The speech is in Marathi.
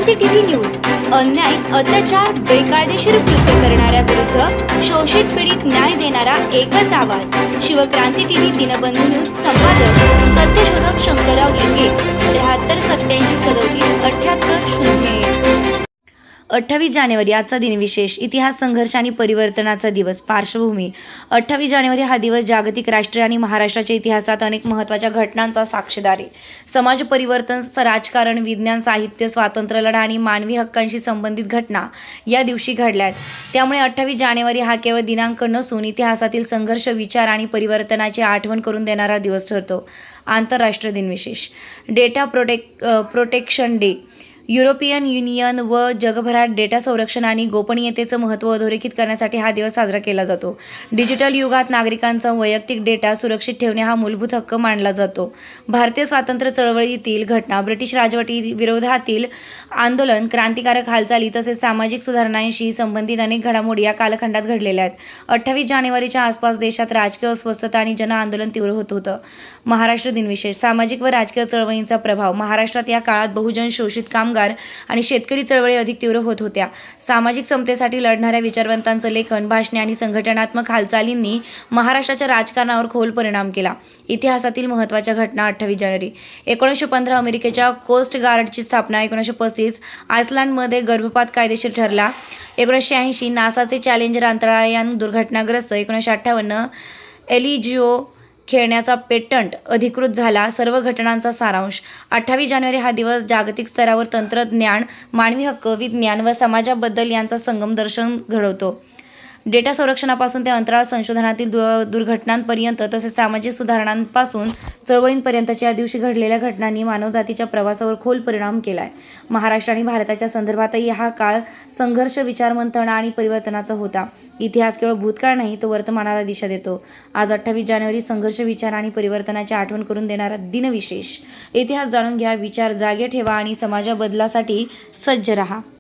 शिवक्रांती टीव्ही न्यूज अन्याय, अत्याचार, बेकायदेशीर कृत्य करणाऱ्या विरुद्ध शोषित पीडित न्याय देणारा एकच आवाज. Shivkranti TV Dinbandhu news. संपादक सत्यशोधक शंकरराव लिंगे. 73 87 37 78 0. 28 जानेवारी आजचा दिनविशेष. इतिहास, संघर्ष आणि परिवर्तनाचा दिवस. पार्श्वभूमी. 28 जानेवारी हा दिवस जागतिक, राष्ट्रीय आणि महाराष्ट्राच्या इतिहासात अनेक महत्त्वाच्या घटनांचा साक्षीदार आहे. समाज परिवर्तन, राजकारण, विज्ञान, साहित्य, स्वातंत्र्यलढा आणि मानवी हक्कांशी संबंधित घटना या दिवशी घडल्यात. त्यामुळे 28 जानेवारी हा केवळ दिनांक नसून इतिहासातील संघर्ष, विचार आणि परिवर्तनाची आठवण करून देणारा दिवस ठरतो. आंतरराष्ट्रीय दिनविशेष. Data protection day. European union व जगभरात डेटा संरक्षण आणि गोपनीयतेचं महत्त्व अधोरेखित करण्यासाठी हा दिवस साजरा केला जातो. डिजिटल युगात नागरिकांचा वैयक्तिक डेटा सुरक्षित ठेवणे हा मूलभूत हक्क मानला जातो. भारतीय स्वातंत्र्य चळवळीतील घटना, ब्रिटिश राजवटी विरोधातील आंदोलन, क्रांतिकारक हालचाली तसेच सामाजिक सुधारणांशी संबंधित अनेक घडामोडी या कालखंडात घडलेल्या आहेत. 28 जानेवारीच्या आसपास देशात राजकीय अस्वस्थता आणि जनआंदोलन तीव्र होत होतं. महाराष्ट्र दिनविशेष. सामाजिक व राजकीय चळवळींचा प्रभाव. महाराष्ट्रात या काळात बहुजन, शोषित कामगार आणि शेतकरी चळवळी अधिक तीव्र होत होत्या. सामाजिक समतेसाठी लढणाऱ्या विचारवंतांचं लेखन, भाषणे आणि संघटनात्मक हालचालींनी महाराष्ट्राच्या राजकारणावर खोल परिणाम केला. इतिहासातील महत्त्वाच्या घटना. 28 जानेवारी 1915 अमेरिकेच्या कोस्ट गार्डची स्थापना. 1935 आइसलंडमध्ये गर्भपात कायदेशीर ठरला. 1980 नासाचे चॅलेंजर अंतराळयान दुर्घटनाग्रस्त. 1958 एलिजिओ खेळण्याचा पेटंट अधिकृत झाला. सर्व घटनांचा सारांश. 28 जानेवारी हा दिवस जागतिक स्तरावर तंत्रज्ञान, मानवी हक्क, विज्ञान व समाजाबद्दल यांचा संगम दर्शन घडवतो. डेटा संरक्षणापासून ते अंतराळ संशोधनातील दुर्घटनांपर्यंत तसेच सामाजिक सुधारणांपासून चळवळींपर्यंतच्या या दिवशी घडलेल्या घटनांनी मानवजातीच्या प्रवासावर खोल परिणाम केला आहे. महाराष्ट्र आणि भारताच्या संदर्भातही हा काळ संघर्ष, विचारमंथन आणि परिवर्तनाचा होता. इतिहास केवळ भूतकाळ नाही, तो वर्तमानाला दिशा देतो. आज 28 जानेवारी संघर्ष, विचार आणि परिवर्तनाची आठवण करून देणारा दिनविशेष. इतिहास जाणून घ्या, विचार जागे ठेवा आणि समाज बदलासाठी सज्ज रहा.